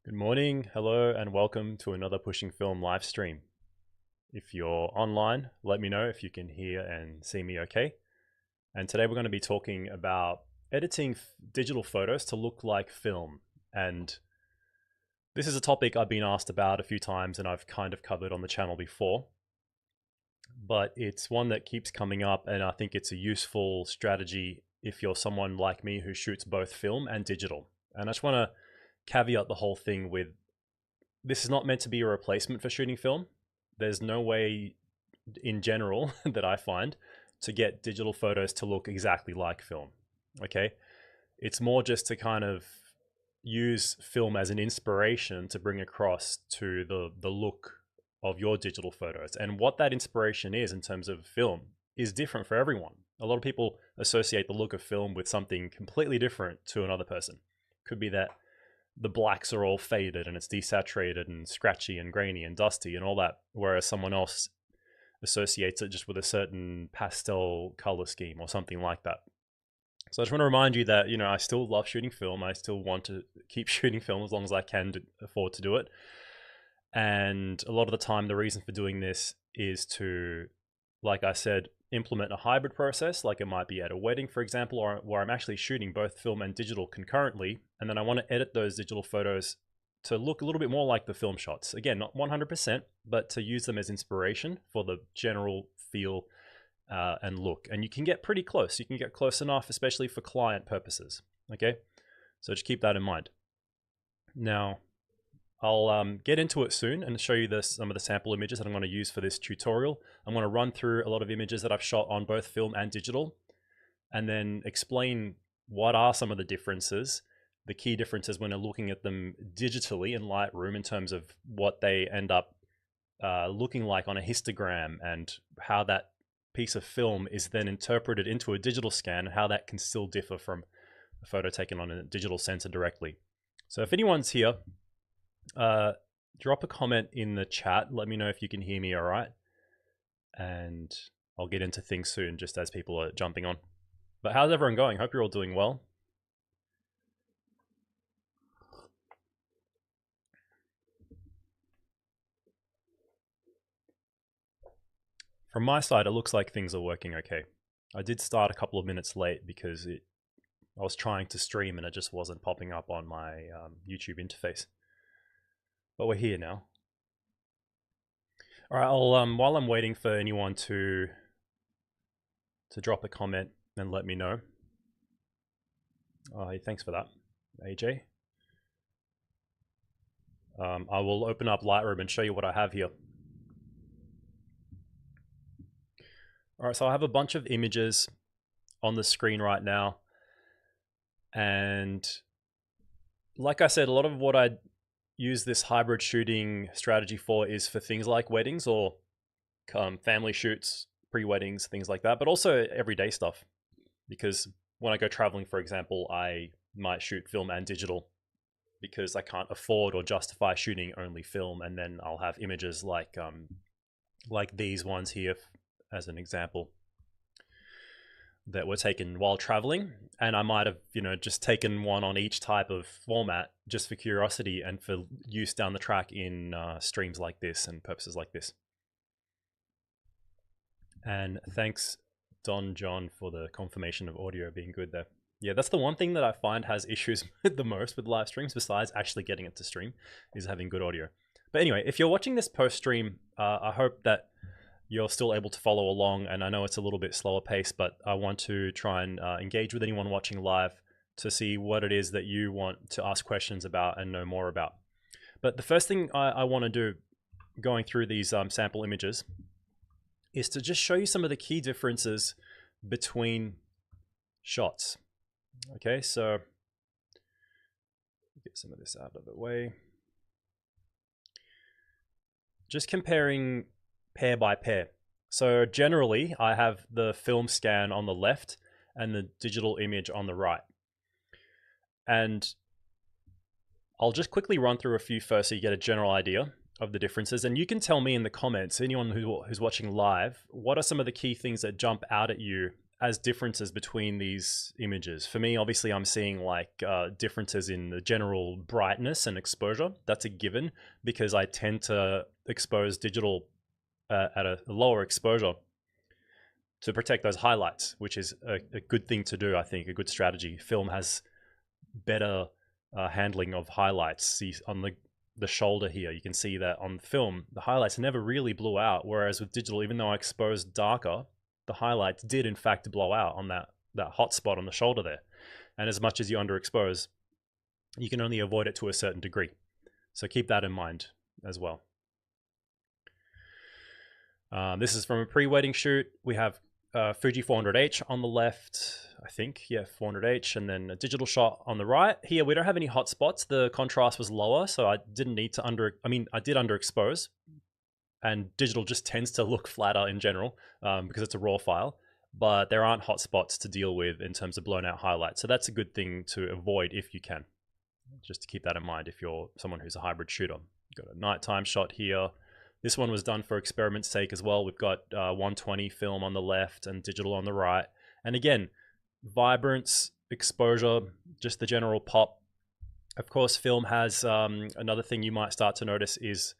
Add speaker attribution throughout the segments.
Speaker 1: Good morning, hello, and welcome to another Pushing Film live stream. If you're online, let me know if you can hear and see me okay. And today we're going to be talking about editing digital photos to look like film. And this is a topic I've been asked about a few times and I've kind of covered on the channel before. But it's one that keeps coming up, and I think it's a useful strategy if you're someone like me who shoots both film and digital. And I just want to caveat the whole thing with this is not meant to be a replacement for shooting film. There's no way in general that I find to get digital photos to look exactly like film. Okay. It's more just to kind of use film as an inspiration to bring across to the look of your digital photos. And what that inspiration is in terms of film is different for everyone. A lot of people associate the look of film with something completely different to another person. Could be that the blacks are all faded and it's desaturated and scratchy and grainy and dusty and all that, whereas someone else associates it just with a certain pastel color scheme or something like that. So I just want to remind you that, I still love shooting film. I still want to keep shooting film as long as I can afford to do it. And a lot of the time, the reason for doing this is to, like I said, implement a hybrid process, like it might be at a wedding, for example, or where I'm actually shooting both film and digital concurrently. And then I want to edit those digital photos to look a little bit more like the film shots. Again, not 100%, but to use them as inspiration for the general feel and look. And you can get pretty close. You can get close enough, especially for client purposes. Okay. So just keep that in mind. Now, I'll get into it soon and show you some of the sample images that I'm going to use for this tutorial. I'm going to run through a lot of images that I've shot on both film and digital, and then explain what are some of the differences, the key differences when you're looking at them digitally in Lightroom in terms of what they end up looking like on a histogram, and how that piece of film is then interpreted into a digital scan, and how that can still differ from a photo taken on a digital sensor directly. So if anyone's here, drop a comment in the chat. Let me know if you can hear me all right. And I'll get into things soon just as people are jumping on. But how's everyone going? Hope you're all doing well. From my side, it looks like things are working okay. I did start a couple of minutes late because I was trying to stream and it just wasn't popping up on my YouTube interface. But we're here now. All right, I'll while I'm waiting for anyone to drop a comment and let me know. Hey, thanks for that, AJ. I will open up Lightroom and show you what I have here. All right, so I have a bunch of images on the screen right now. And like I said, a lot of what I use this hybrid shooting strategy for is for things like weddings or family shoots, pre-weddings, things like that, but also everyday stuff. Because when I go traveling, for example, I might shoot film and digital because I can't afford or justify shooting only film, and then I'll have images like these ones here as an example that were taken while traveling, and I might have just taken one on each type of format just for curiosity and for use down the track in streams like this and purposes like this. And thanks Don John for the confirmation of audio being good there. Yeah, that's the one thing that I find has issues the most with live streams, besides actually getting it to stream, is having good audio. But anyway, if you're watching this post stream, I hope that you're still able to follow along. And I know it's a little bit slower pace, but I want to try and engage with anyone watching live to see what it is that you want to ask questions about and know more about. But the first thing I want to do going through these sample images is to just show you some of the key differences between shots. Okay, so get some of this out of the way. Just comparing pair by pair. So generally, I have the film scan on the left and the digital image on the right. And I'll just quickly run through a few first so you get a general idea of the differences. And you can tell me in the comments, anyone who's watching live, what are some of the key things that jump out at you as differences between these images. For me, obviously, I'm seeing like differences in the general brightness and exposure. That's a given because I tend to expose digital at a lower exposure to protect those highlights, which is a good thing to do, I think, a good strategy. Film has better handling of highlights. See on the shoulder here, you can see that on film, the highlights never really blew out, whereas with digital, even though I exposed darker, the highlights did in fact blow out on that hot spot on the shoulder there. And as much as you underexpose, you can only avoid it to a certain degree. So keep that in mind as well. This is from a pre-wedding shoot. We have Fuji 400H on the left, I think, yeah, 400H, and then a digital shot on the right. Here, we don't have any hot spots. The contrast was lower, so I didn't need to I did underexpose, and digital just tends to look flatter in general because it's a raw file, but there aren't hot spots to deal with in terms of blown out highlights. So that's a good thing to avoid if you can, just to keep that in mind if you're someone who's a hybrid shooter. You've got a nighttime shot here. This one was done for experiment's sake as well. We've got 120 film on the left and digital on the right. And again, vibrance, exposure, just the general pop. Of course, film has another thing you might start to notice is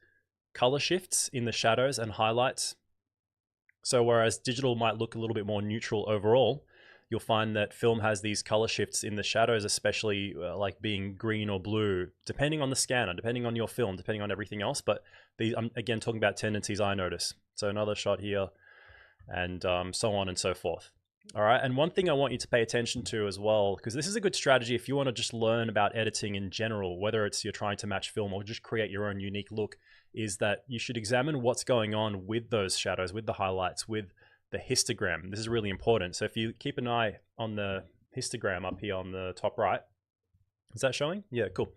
Speaker 1: color shifts in the shadows and highlights. So whereas digital might look a little bit more neutral overall, you'll find that film has these color shifts in the shadows, especially like being green or blue, depending on the scanner, depending on your film, depending on everything else. But these, I'm again talking about tendencies I notice. So another shot here, and so on and so forth. All right, and one thing I want you to pay attention to as well, because this is a good strategy if you want to just learn about editing in general, whether it's you're trying to match film or just create your own unique look, is that you should examine what's going on with those shadows, with the highlights, with the histogram. This is really important. So if you keep an eye on the histogram up here on the top right, is that showing? Yeah, cool.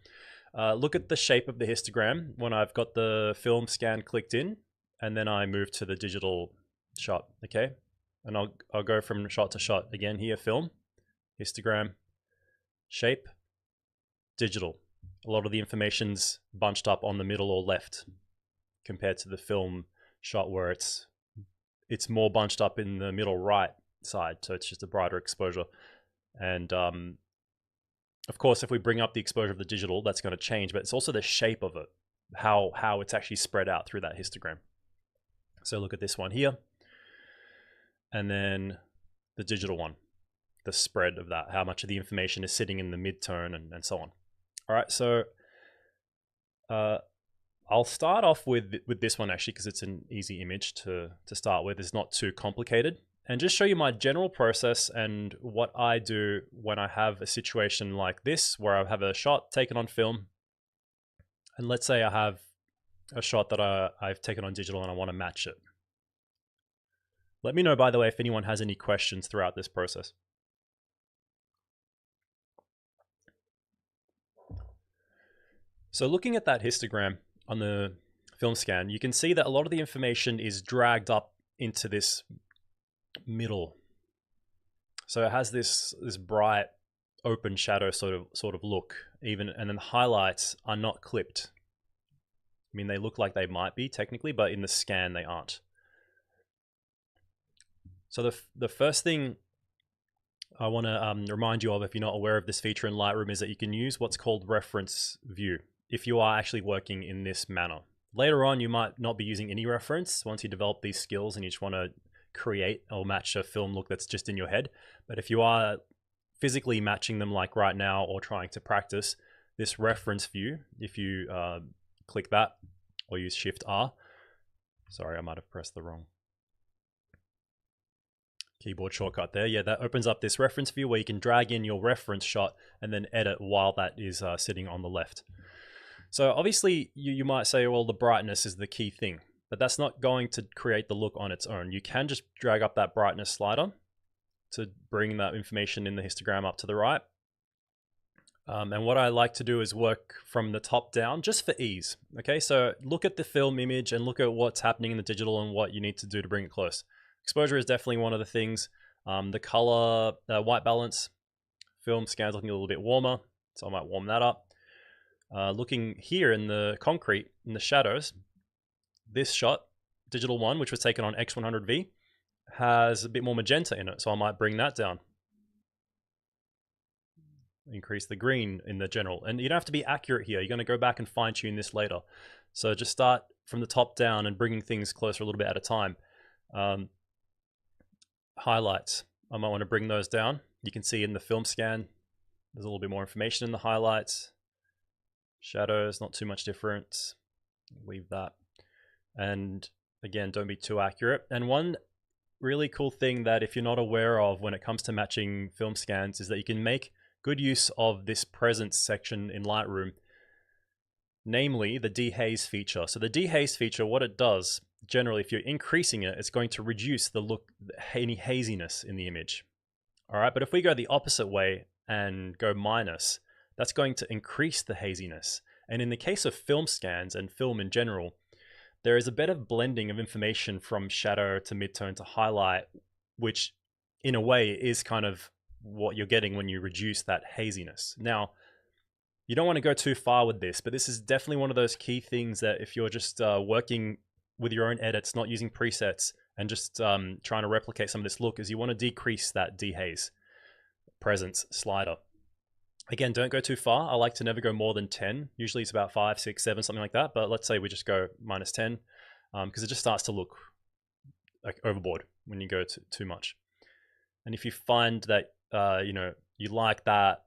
Speaker 1: Look at the shape of the histogram when I've got the film scan clicked in, and then I move to the digital shot, okay? And I'll go from shot to shot. Again here, film, histogram, shape, digital. A lot of the information's bunched up on the middle or left compared to the film shot where it's more bunched up in the middle right side, so it's just a brighter exposure. And of course, if we bring up the exposure of the digital, that's going to change, but it's also the shape of it, how it's actually spread out through that histogram. So look at this one here, and then the digital one, the spread of that, how much of the information is sitting in the mid-tone and so on. All right, so I'll start off with this one actually because it's an easy image to start with. It's not too complicated, and just show you my general process and what I do when I have a situation like this where I have a shot taken on film, and let's say I have a shot that I've taken on digital and I want to match it. Let me know, by the way, if anyone has any questions throughout this process. So looking at that histogram on the film scan, you can see that a lot of the information is dragged up into this middle. So it has this bright open shadow sort of look, even, and then the highlights are not clipped. I mean, they look like they might be technically, but in the scan they aren't. So the first thing I want to remind you of, if you're not aware of this feature in Lightroom, is that you can use what's called reference view if you are actually working in this manner. Later on, you might not be using any reference once you develop these skills and you just want to create or match a film look that's just in your head. But if you are physically matching them like right now or trying to practice, this reference view, if you click that or use Shift R, sorry, I might have pressed the wrong keyboard shortcut there. Yeah, that opens up this reference view where you can drag in your reference shot and then edit while that is sitting on the left. So obviously you might say, well, the brightness is the key thing, but that's not going to create the look on its own. You can just drag up that brightness slider to bring that information in the histogram up to the right. And what I like to do is work from the top down just for ease. Okay, so look at the film image and look at what's happening in the digital and what you need to do to bring it close. Exposure is definitely one of the things. The color, white balance, film scan's looking a little bit warmer, so I might warm that up. Looking here in the concrete, in the shadows, this shot, digital one, which was taken on X100V, has a bit more magenta in it, so I might bring that down. Increase the green in the general. And you don't have to be accurate here. You're going to go back and fine tune this later. So just start from the top down and bringing things closer a little bit at a time. Highlights, I might want to bring those down. You can see in the film scan, there's a little bit more information in the highlights. Shadows, not too much difference. Leave that. And again, don't be too accurate. And one really cool thing that if you're not aware of when it comes to matching film scans is that you can make good use of this presence section in Lightroom, namely the dehaze feature. So the dehaze feature, what it does, generally, if you're increasing it, it's going to reduce the look, any haziness in the image. All right, but if we go the opposite way and go minus, that's going to increase the haziness. And in the case of film scans and film in general, there is a better blending of information from shadow to midtone to highlight, which in a way is kind of what you're getting when you reduce that haziness. Now, you don't want to go too far with this, but this is definitely one of those key things that if you're just working with your own edits, not using presets, and just trying to replicate some of this look, is you want to decrease that dehaze presence slider. Again, don't go too far. I like to never go more than 10. Usually it's about 5, 6, 7, something like that. But let's say we just go minus 10 because it just starts to look like overboard when you go too much. And if you find that you like that,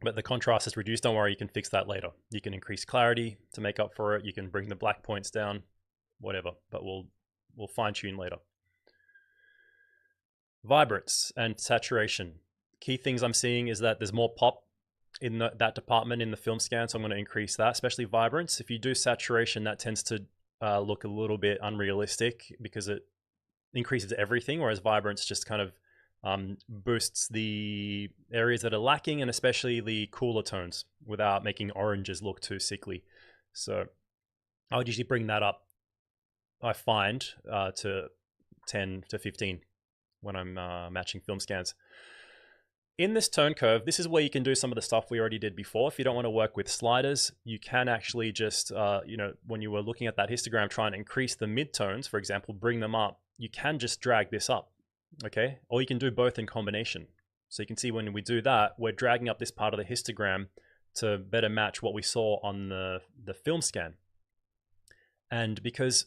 Speaker 1: but the contrast is reduced, don't worry, you can fix that later. You can increase clarity to make up for it. You can bring the black points down, whatever. But we'll fine tune later. Vibrance and saturation. Key things I'm seeing is that there's more pop in that department in the film scan, so I'm going to increase that, especially vibrance. If you do saturation, that tends to look a little bit unrealistic because it increases everything, whereas vibrance just kind of boosts the areas that are lacking, and especially the cooler tones without making oranges look too sickly. So I would usually bring that up, I find, to 10 to 15 when I'm matching film scans. In this tone curve, this is where you can do some of the stuff we already did before. If you don't want to work with sliders, you can actually just, when you were looking at that histogram, try and increase the midtones, for example, bring them up. You can just drag this up, okay? Or you can do both in combination. So you can see when we do that, we're dragging up this part of the histogram to better match what we saw on the film scan. And because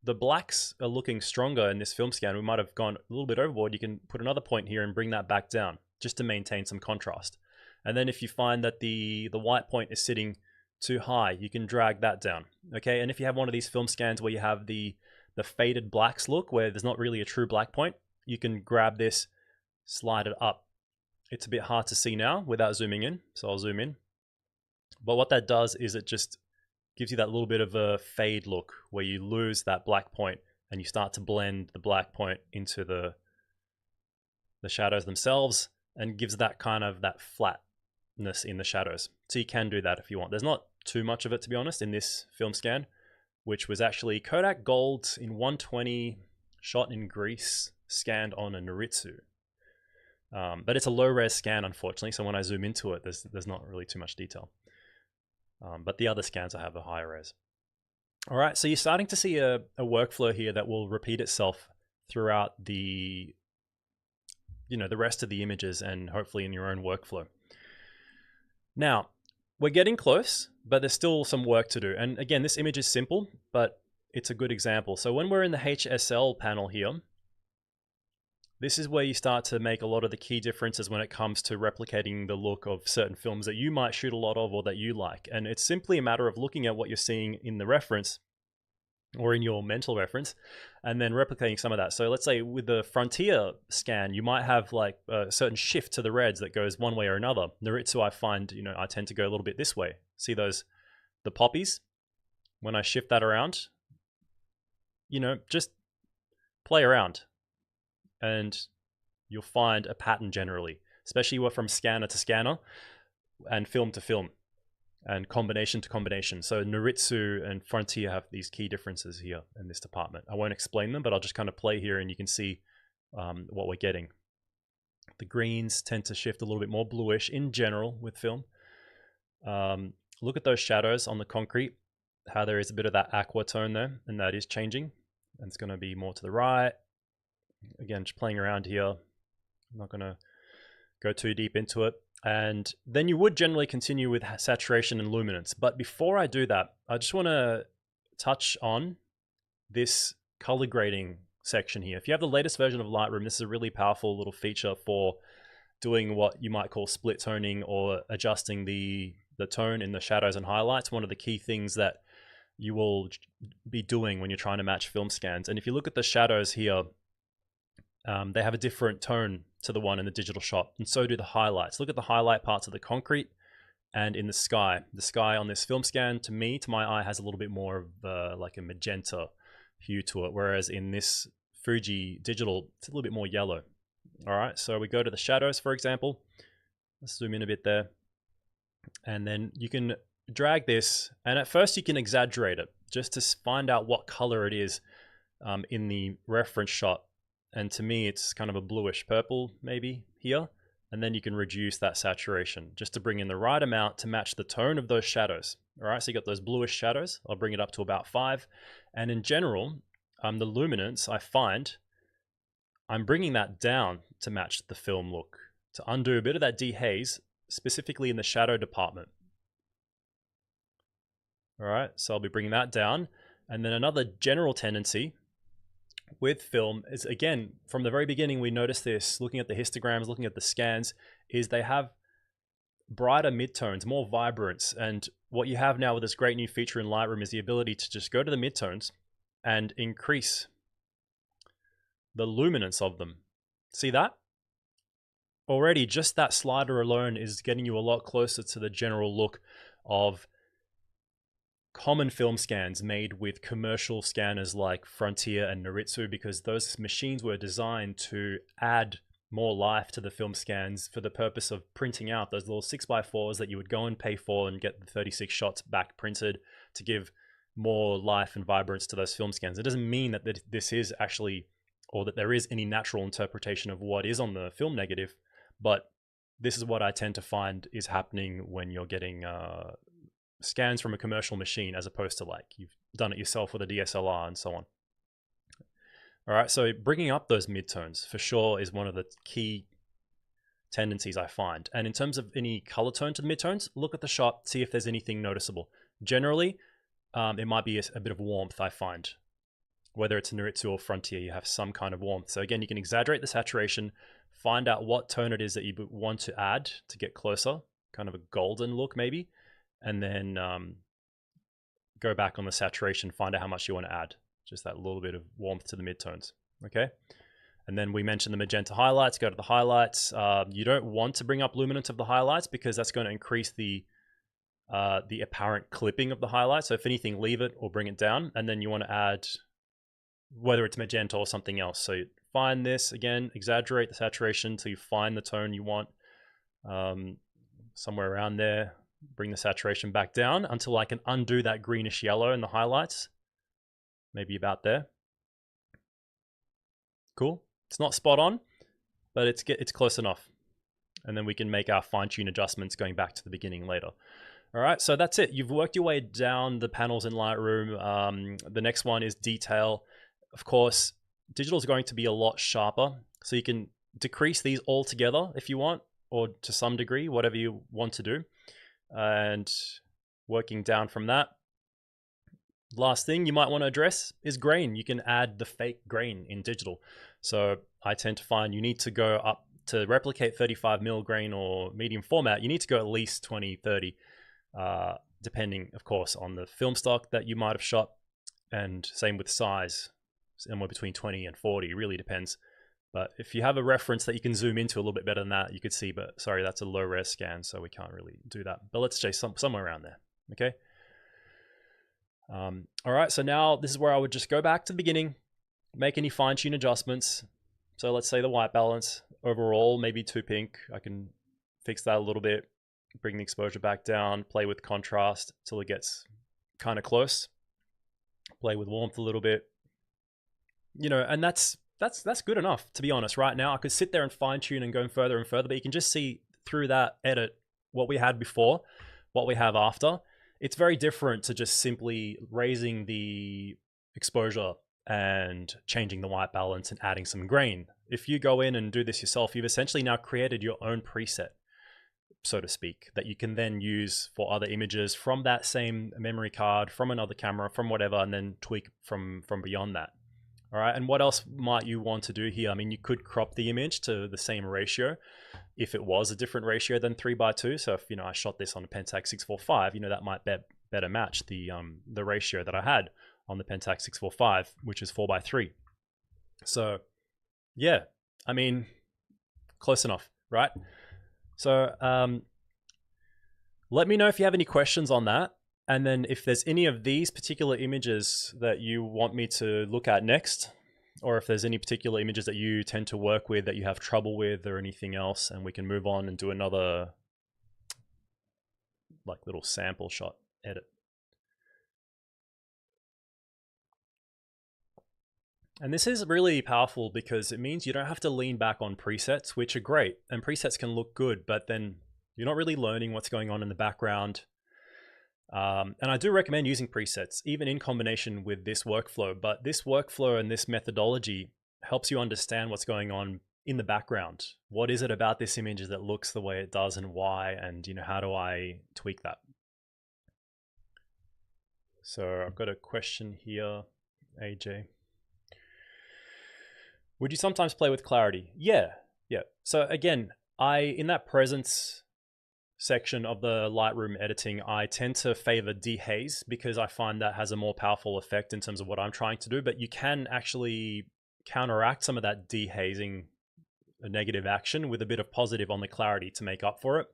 Speaker 1: the blacks are looking stronger in this film scan, we might have gone a little bit overboard. You can put another point here and bring that back down, just to maintain some contrast. And then if you find that the white point is sitting too high, you can drag that down, okay? And if you have one of these film scans where you have the faded blacks look, where there's not really a true black point, you can grab this, slide it up. It's a bit hard to see now without zooming in, so I'll zoom in. But what that does is it just gives you that little bit of a fade look where you lose that black point and you start to blend the black point into the shadows themselves, and gives that kind of that flatness in the shadows. So you can do that if you want. There's not too much of it, to be honest, in this film scan, which was actually Kodak Gold in 120, shot in Greece, scanned on a Noritsu. But it's a low res scan, unfortunately, so when I zoom into it, there's not really too much detail. But the other scans I have a higher res. All right, so you're starting to see a workflow here that will repeat itself throughout the rest of the images and hopefully in your own workflow. Now, we're getting close, but there's still some work to do. And again, this image is simple, but it's a good example. So when we're in the HSL panel here, this is where you start to make a lot of the key differences when it comes to replicating the look of certain films that you might shoot a lot of or that you like. And it's simply a matter of looking at what you're seeing in the reference or in your mental reference, and then replicating some of that. So let's say with the Frontier scan, you might have like a certain shift to the reds that goes one way or another. Noritsu, I find, I tend to go a little bit this way. See the poppies? When I shift that around, just play around and you'll find a pattern generally, especially from scanner to scanner and film to film and combination to combination. So Noritsu and Frontier have these key differences here in this department. I won't explain them, but I'll just kind of play here and you can see what we're getting. The greens tend to shift a little bit more bluish in general with film. Look at those shadows on the concrete, how there is a bit of that aqua tone there, and that is changing. And it's going to be more to the right. Again, just playing around here. I'm not going to go too deep into it. And then you would generally continue with saturation and luminance. But before I do that, I just want to touch on this color grading section here. If you have the latest version of Lightroom, this is a really powerful little feature for doing what you might call split toning or adjusting the tone in the shadows and highlights. One of the key things that you will be doing when you're trying to match film scans. And if you look at the shadows here, they have a different tone to the one in the digital shot, and so do the highlights. Look at the highlight parts of the concrete and in the sky. The sky on this film scan, to my eye, has a little bit more of like a magenta hue to it, whereas in this Fuji digital, it's a little bit more yellow. All right, so we go to the shadows, for example. Let's zoom in a bit there. And then you can drag this, and at first you can exaggerate it just to find out what color it is in the reference shot. And to me, it's kind of a bluish purple maybe here. And then you can reduce that saturation just to bring in the right amount to match the tone of those shadows. All right, so you got those bluish shadows. I'll bring it up to about 5. And in general, the luminance, I find I'm bringing that down to match the film look, to undo a bit of that dehaze, specifically in the shadow department. All right, so I'll be bringing that down. And then another general tendency with film is, again, from the very beginning, we noticed this, looking at the histograms, looking at the scans, is they have brighter midtones, more vibrance. And what you have now with this great new feature in Lightroom is the ability to just go to the midtones and increase the luminance of them. See that? Already, just that slider alone is getting you a lot closer to the general look of common film scans made with commercial scanners like Frontier and Noritsu, because those machines were designed to add more life to the film scans for the purpose of printing out those little 6x4s that you would go and pay for and get the 36 shots back printed to give more life and vibrance to those film scans. It doesn't mean that this is actually, or that there is any natural interpretation of what is on the film negative, but this is what I tend to find is happening when you're getting scans from a commercial machine, as opposed to like you've done it yourself with a DSLR and so on. All right, so bringing up those midtones for sure is one of the key tendencies I find. And in terms of any color tone to the midtones, look at the shot, see if there's anything noticeable. Generally, it might be a bit of warmth, I find. Whether it's Noritsu or Frontier, you have some kind of warmth. So again, you can exaggerate the saturation, find out what tone it is that you want to add to get closer, kind of a golden look maybe, and then go back on the saturation, find out how much you want to add. Just that little bit of warmth to the midtones, okay? And then we mentioned the magenta highlights, go to the highlights. You don't want to bring up luminance of the highlights because that's going to increase the apparent clipping of the highlights. So if anything, leave it or bring it down. And then you want to add, whether it's magenta or something else. So find this, again, exaggerate the saturation until you find the tone you want, somewhere around there. Bring the saturation back down until I can undo that greenish yellow in the highlights. Maybe about there. Cool. It's not spot on, but it's close enough. And then we can make our fine-tune adjustments going back to the beginning later. All right, so that's it. You've worked your way down the panels in Lightroom. The next one is detail. Of course, digital is going to be a lot sharper, so you can decrease these all together if you want, or to some degree, whatever you want to do. And working down from that, last thing you might want to address is grain. You can add the fake grain in digital. So I tend to find you need to go up to replicate 35mm grain or medium format. You need to go at least 20, 30, depending, of course, on the film stock that you might have shot. And same with size, somewhere between 20 and 40, really depends. But if you have a reference that you can zoom into a little bit better than that, you could see, but sorry, that's a low res scan, so we can't really do that. But let's say somewhere around there, okay? All right, so now this is where I would just go back to the beginning, make any fine-tune adjustments. So let's say the white balance overall, maybe too pink. I can fix that a little bit, bring the exposure back down, play with contrast till it gets kind of close, play with warmth a little bit, you know, and that's good enough, to be honest. Right now, I could sit there and fine-tune and go further and further, but you can just see through that edit what we had before, what we have after. It's very different to just simply raising the exposure and changing the white balance and adding some grain. If you go in and do this yourself, you've essentially now created your own preset, so to speak, that you can then use for other images from that same memory card, from another camera, from whatever, and then tweak from beyond that. All right, and what else might you want to do here? I mean, you could crop the image to the same ratio if it was a different ratio than 3:2. So if, you know, I shot this on a Pentax 645, you know, that might better match the ratio that I had on the Pentax 645, which is 4:3. So yeah, I mean, close enough, right? So let me know if you have any questions on that. And then if there's any of these particular images that you want me to look at next, or if there's any particular images that you tend to work with that you have trouble with or anything else, and we can move on and do another like little sample shot edit. And this is really powerful because it means you don't have to lean back on presets, which are great. And presets can look good, but then you're not really learning what's going on in the background. And I do recommend using presets, even in combination with this workflow. But this workflow and this methodology helps you understand what's going on in the background. What is it about this image that looks the way it does and why? And, you know, how do I tweak that? So I've got a question here, AJ. Would you sometimes play with clarity? Yeah. So again, in that presence section of the Lightroom editing, I tend to favor dehaze because I find that has a more powerful effect in terms of what I'm trying to do. But you can actually counteract some of that dehazing negative action with a bit of positive on the clarity to make up for it.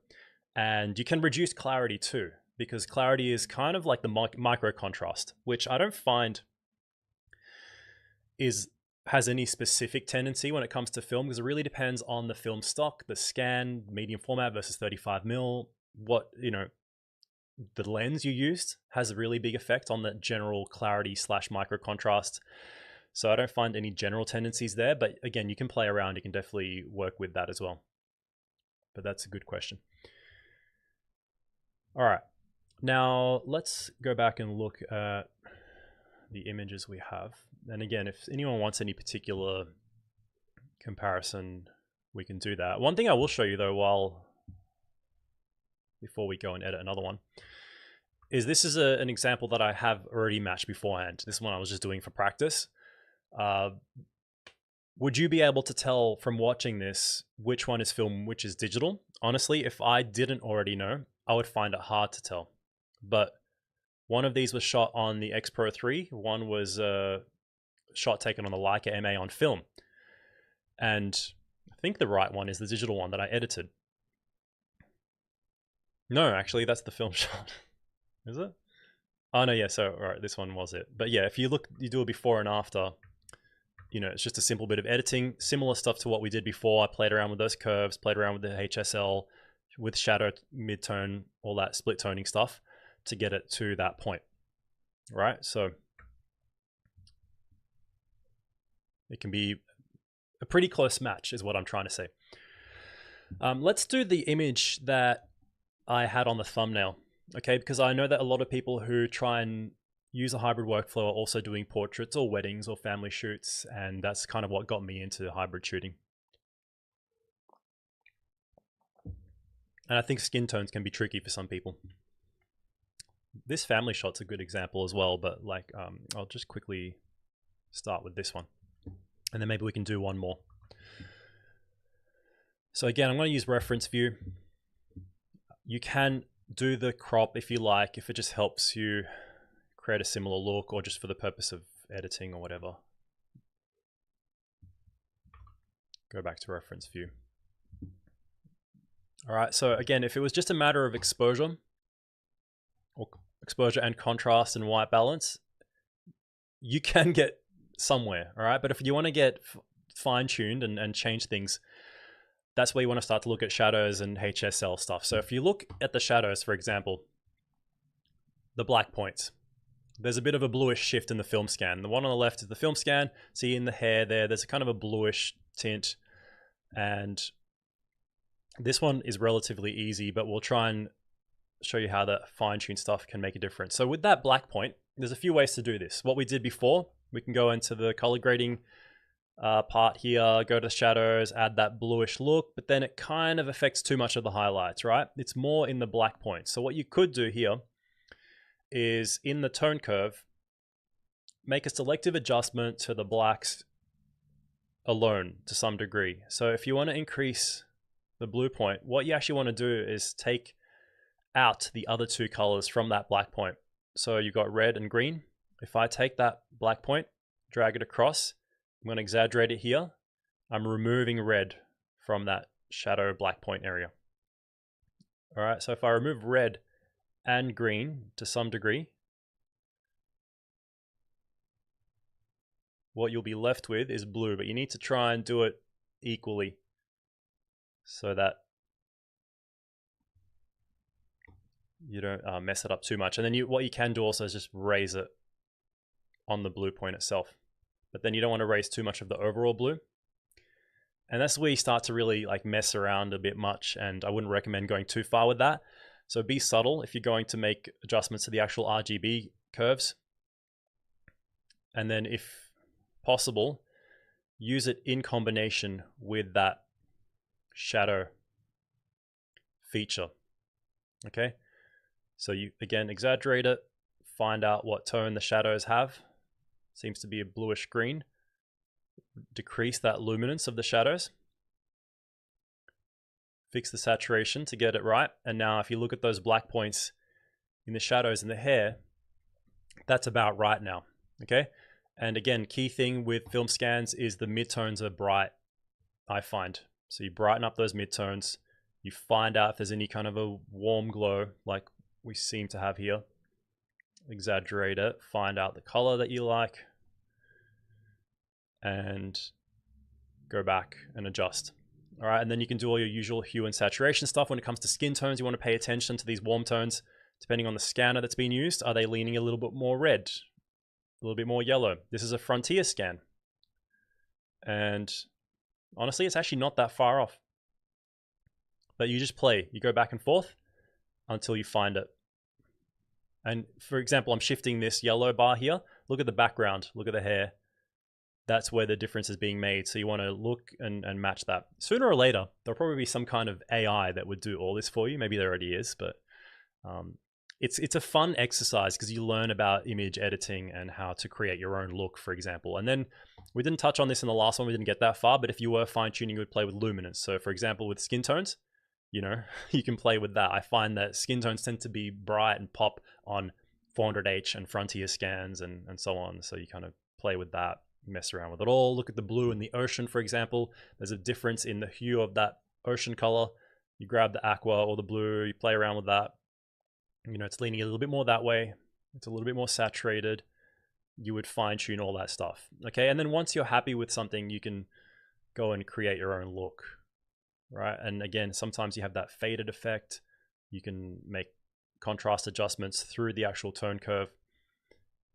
Speaker 1: And you can reduce clarity too, because clarity is kind of like the micro contrast, which I don't find has any specific tendency when it comes to film, because it really depends on the film stock, the scan, medium format versus 35mm, what, you know, the lens you used has a really big effect on the general clarity / micro contrast. So I don't find any general tendencies there, but again, you can play around, you can definitely work with that as well. But that's a good question. All right, now let's go back and look at the images we have. And again, if anyone wants any particular comparison, we can do that. One thing I will show you though, before we go and edit another one, is this is an example that I have already matched beforehand. This one I was just doing for practice. Would you be able to tell from watching this which one is film, which is digital? Honestly, if I didn't already know, I would find it hard to tell. But one of these was shot on the X Pro 3. One was shot taken on the Leica MA on film. And I think the right one is the digital one that I edited. No, actually, that's the film shot. Is it? Oh, no, yeah, so, all right, this one was it. But yeah, if you look, you do a before and after, you know, it's just a simple bit of editing, similar stuff to what we did before. I played around with those curves, played around with the HSL, with shadow, mid-tone, all that split toning stuff to get it to that point, right? So it can be a pretty close match is what I'm trying to say. Let's do the image that I had on the thumbnail, okay? Because I know that a lot of people who try and use a hybrid workflow are also doing portraits or weddings or family shoots, and that's kind of what got me into hybrid shooting. And I think skin tones can be tricky for some people. This family shot's a good example as well, but like I'll just quickly start with this one, and then maybe we can do one more. So again, I'm going to use reference view. You can do the crop if you like, if it just helps you create a similar look or just for the purpose of editing or whatever. Go back to reference view. All right, so again, if it was just a matter of exposure and contrast and white balance, you can get somewhere, all right? But if you want to get fine-tuned and change things, that's where you want to start to look at shadows and HSL stuff. So if you look at the shadows, for example, the black points, there's a bit of a bluish shift in the film scan. The one on the left is the film scan. See in the hair there's a kind of a bluish tint. And this one is relatively easy, but we'll try and show you how the fine-tuned stuff can make a difference. So with that black point, there's a few ways to do this. What we did before We can go into the color grading part here, go to shadows, add that bluish look, but then it kind of affects too much of the highlights, right? It's more in the black points. So what you could do here is in the tone curve, make a selective adjustment to the blacks alone to some degree. So if you want to increase the blue point, what you actually want to do is take out the other two colors from that black point. So you've got red and green. If I take that black point, drag it across, I'm going to exaggerate it here. I'm removing red from that shadow black point area. All right, so if I remove red and green to some degree, what you'll be left with is blue, but you need to try and do it equally so that you don't mess it up too much. And then what you can do also is just raise it on the blue point itself, but then you don't want to raise too much of the overall blue. And that's where you start to really like mess around a bit much, and I wouldn't recommend going too far with that. So be subtle if you're going to make adjustments to the actual RGB curves. And then if possible, use it in combination with that shadow feature. Okay, so you again exaggerate it, find out what tone the shadows have. Seems to be a bluish green. Decrease that luminance of the shadows. Fix the saturation to get it right. And now if you look at those black points in the shadows and the hair, that's about right now. Okay. And again, key thing with film scans is the midtones are bright, I find. So you brighten up those midtones. You find out if there's any kind of a warm glow like we seem to have here. Exaggerate it, find out the color that you like, and go back and adjust. All right, and then you can do all your usual hue and saturation stuff. When it comes to skin tones, you want to pay attention to these warm tones. Depending on the scanner that's being used, are they leaning a little bit more red, a little bit more yellow? This is a Frontier scan, and honestly, it's actually not that far off. But you just play, you go back and forth until you find it. And for example, I'm shifting this yellow bar here. Look at the background, look at the hair. That's where the difference is being made. So you want to look and match that. Sooner or later, there'll probably be some kind of AI that would do all this for you. Maybe there already is, but it's a fun exercise because you learn about image editing and how to create your own look, for example. And then we didn't touch on this in the last one. We didn't get that far, but if you were fine tuning, you would play with luminance. So for example, with skin tones, you know, you can play with that. I find that skin tones tend to be bright and pop on 400H and Frontier scans and so on. So you kind of play with that, mess around with it all. Look at the blue in the ocean, for example. There's a difference in the hue of that ocean color. You grab the aqua or the blue, you play around with that. You know, it's leaning a little bit more that way. It's a little bit more saturated. You would fine tune all that stuff. Okay, and then once you're happy with something, you can go and create your own look, right? And again, sometimes you have that faded effect. You can make contrast adjustments through the actual tone curve.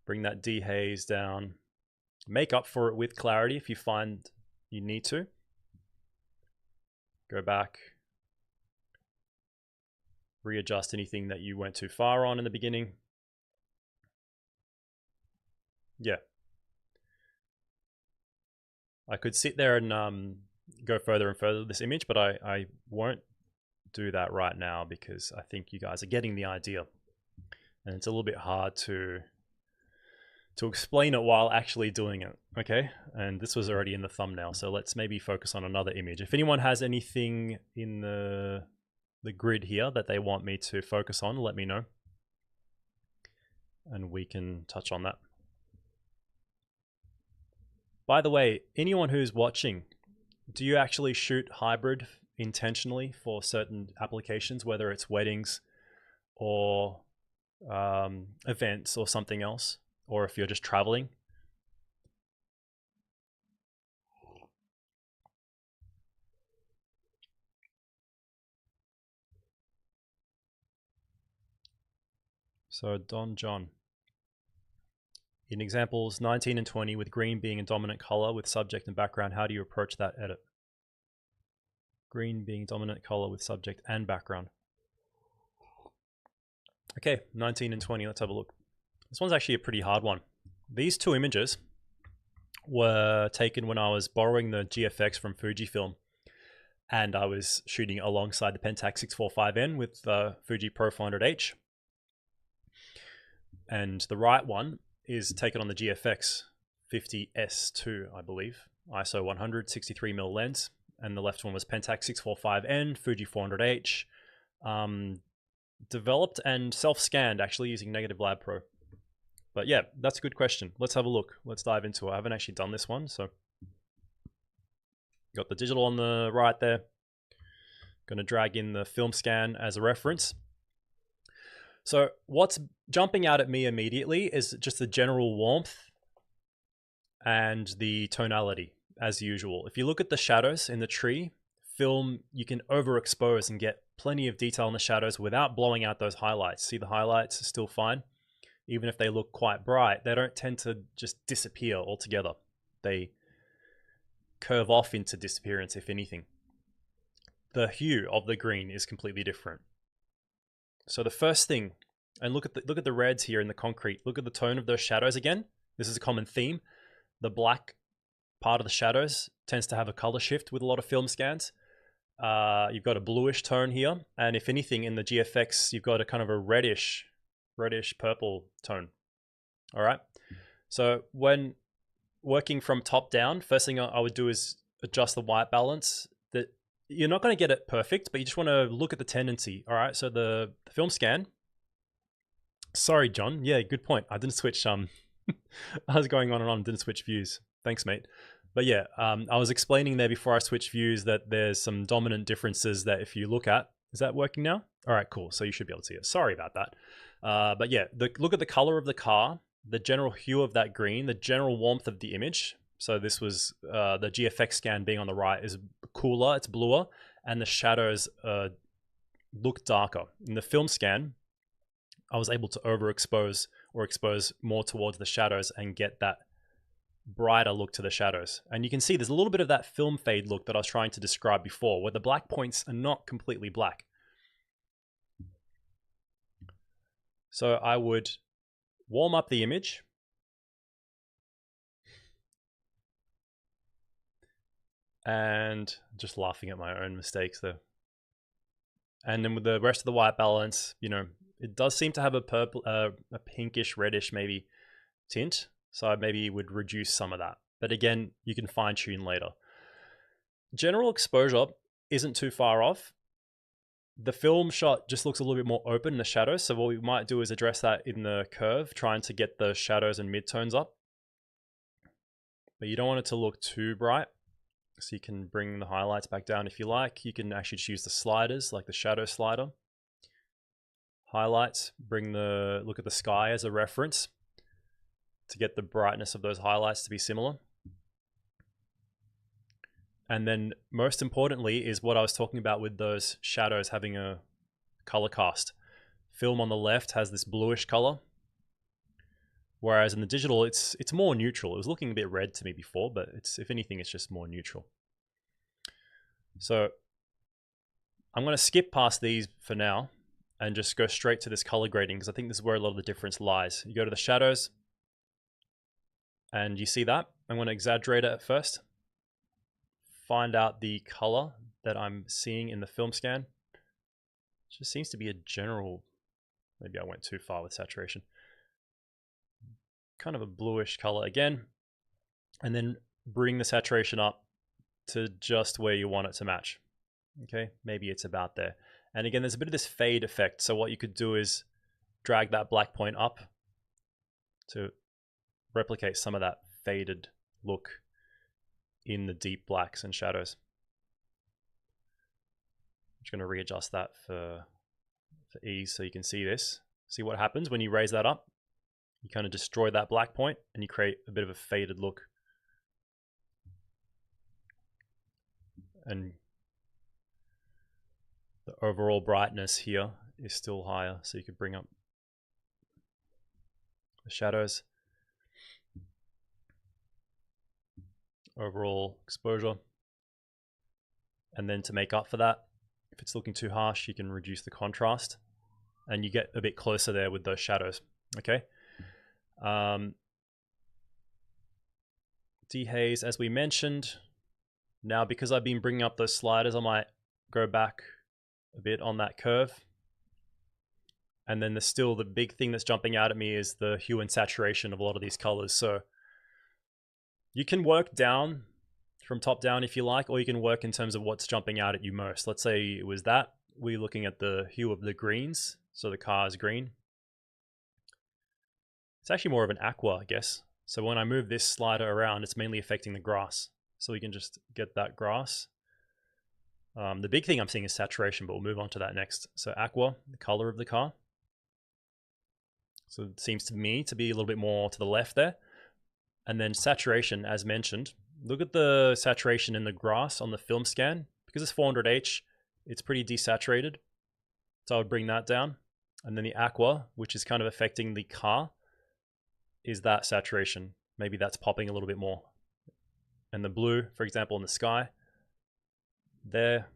Speaker 1: Bring that dehaze down. Make up for it with clarity if you find you need to. Go back. Readjust anything that you went too far on in the beginning. Yeah. I could sit there and go further and further with this image, but I won't do that right now because I think you guys are getting the idea. And it's a little bit hard to explain it while actually doing it, okay? And this was already in the thumbnail, so let's maybe focus on another image. If anyone has anything in the grid here that they want me to focus on, let me know. And we can touch on that. By the way, anyone who's watching, do you actually shoot hybrid intentionally for certain applications, whether it's weddings or events or something else, or if you're just traveling? So Don John. In examples 19 and 20, with green being a dominant color with subject and background, how do you approach that edit? Green being dominant color with subject and background. Okay, 19 and 20, let's have a look. This one's actually a pretty hard one. These two images were taken when I was borrowing the GFX from Fujifilm, and I was shooting alongside the Pentax 645N with the Fuji Pro 400H. And the right one is taken on the GFX 50S2, I believe, ISO 100, 63mm lens. And the left one was Pentax 645N, Fuji 400H, developed and self-scanned actually using Negative Lab Pro. But yeah, that's a good question. Let's have a look. Let's dive into it. I haven't actually done this one, so got the digital on the right there. Going to drag in the film scan as a reference. So what's jumping out at me immediately is just the general warmth and the tonality, as usual. If you look at the shadows in the tree, film, you can overexpose and get plenty of detail in the shadows without blowing out those highlights. See, the highlights are still fine. Even if they look quite bright, they don't tend to just disappear altogether. They curve off into disappearance, if anything. The hue of the green is completely different. So the first thing, and look at the reds here in the concrete. Look at the tone of those shadows again. This is a common theme. The black part of the shadows tends to have a color shift with a lot of film scans. You've got a bluish tone here, and if anything in the GFX, you've got a kind of a reddish purple tone. All right. So when working from top down, first thing I would do is adjust the white balance. That you're not going to get it perfect, but you just want to look at the tendency. All right. So the film scan. Sorry, John. Yeah, good point. I didn't switch. I was going on and on. Didn't switch views. Thanks, mate. But yeah, I was explaining there before I switched views that there's some dominant differences that if you look at. Is that working now? All right, cool. So you should be able to see it. Sorry about that. But yeah, look at the color of the car, the general hue of that green, the general warmth of the image. So this was the GFX scan being on the right is cooler, it's bluer, and the shadows look darker. In the film scan, I was able to overexpose or expose more towards the shadows and get that brighter look to the shadows. And you can see there's a little bit of that film fade look that I was trying to describe before, where the black points are not completely black. So I would warm up the image. And just laughing at my own mistakes there. And then with the rest of the white balance, you know, it does seem to have a purple, a pinkish, reddish maybe tint. So I maybe would reduce some of that. But again, you can fine tune later. General exposure isn't too far off. The film shot just looks a little bit more open in the shadows. So what we might do is address that in the curve, trying to get the shadows and midtones up. But you don't want it to look too bright. So you can bring the highlights back down if you like. You can actually just use the sliders, like the shadow slider. Highlights, look at the sky as a reference to get the brightness of those highlights to be similar. And then most importantly is what I was talking about with those shadows having a color cast. Film on the left has this bluish color, whereas in the digital, it's more neutral. It was looking a bit red to me before, but if anything, it's just more neutral. So I'm going to skip past these for now and just go straight to this color grading, because I think this is where a lot of the difference lies. You go to the shadows and you see that. I'm going to exaggerate it at first. Find out the color that I'm seeing in the film scan. It just seems to be a general, maybe I went too far with saturation. Kind of a bluish color again, and then bring the saturation up to just where you want it to match. Okay, maybe it's about there. And again, there's a bit of this fade effect. So what you could do is drag that black point up to replicate some of that faded look in the deep blacks and shadows. I'm just going to readjust that for ease so you can see this. See what happens when you raise that up? You kind of destroy that black point and you create a bit of a faded look. And the overall brightness here is still higher, so you could bring up the shadows. Overall exposure. And then to make up for that, if it's looking too harsh, you can reduce the contrast and you get a bit closer there with those shadows. Okay. dehaze as we mentioned. Now, because I've been bringing up those sliders, I might go back a bit on that curve. And then the big thing that's jumping out at me is the hue and saturation of a lot of these colors. So you can work down from top down if you like, or you can work in terms of what's jumping out at you most. Let's say it was that. We're looking at the hue of the greens. So the car is green. It's actually more of an aqua, I guess. So when I move this slider around, it's mainly affecting the grass. So we can just get that grass. The big thing I'm seeing is saturation, but we'll move on to that next. So aqua, the color of the car. So it seems to me to be a little bit more to the left there. And then saturation, as mentioned. Look at the saturation in the grass on the film scan. Because it's 400H, it's pretty desaturated. So I would bring that down. And then the aqua, which is kind of affecting the car, is that saturation. Maybe that's popping a little bit more. And the blue, for example, in the sky, there,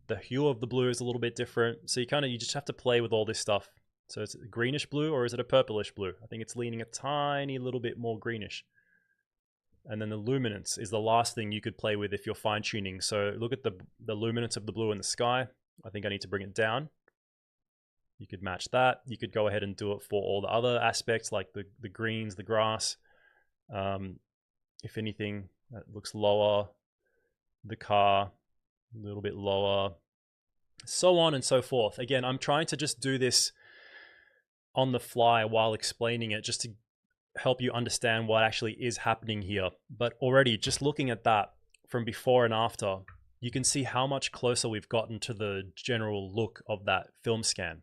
Speaker 1: the hue of the blue is a little bit different. So you just have to play with all this stuff. So is it a greenish blue or is it a purplish blue? I think it's leaning a tiny little bit more greenish. And then the luminance is the last thing you could play with if you're fine tuning. So look at the luminance of the blue in the sky. I think I need to bring it down. You could match that. You could go ahead and do it for all the other aspects like the greens, the grass. If anything, that looks lower. The car, a little bit lower. So on and so forth. Again, I'm trying to just do this on the fly while explaining it just to help you understand what actually is happening here. But already just looking at that from before and after, you can see how much closer we've gotten to the general look of that film scan.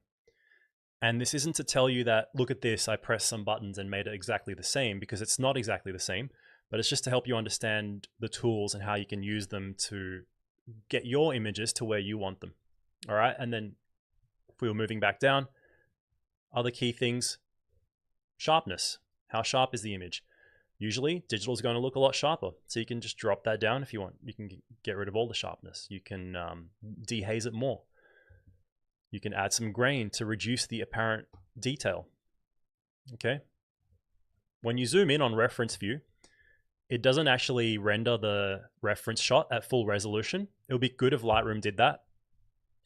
Speaker 1: And this isn't to tell you that, look at this, I pressed some buttons and made it exactly the same, because it's not exactly the same, but it's just to help you understand the tools and how you can use them to get your images to where you want them. All right, and then if we were moving back down, other key things, sharpness. How sharp is the image? Usually digital is going to look a lot sharper. So you can just drop that down if you want. You can get rid of all the sharpness. You can dehaze it more. You can add some grain to reduce the apparent detail. Okay. When you zoom in on reference view, it doesn't actually render the reference shot at full resolution. It would be good if Lightroom did that,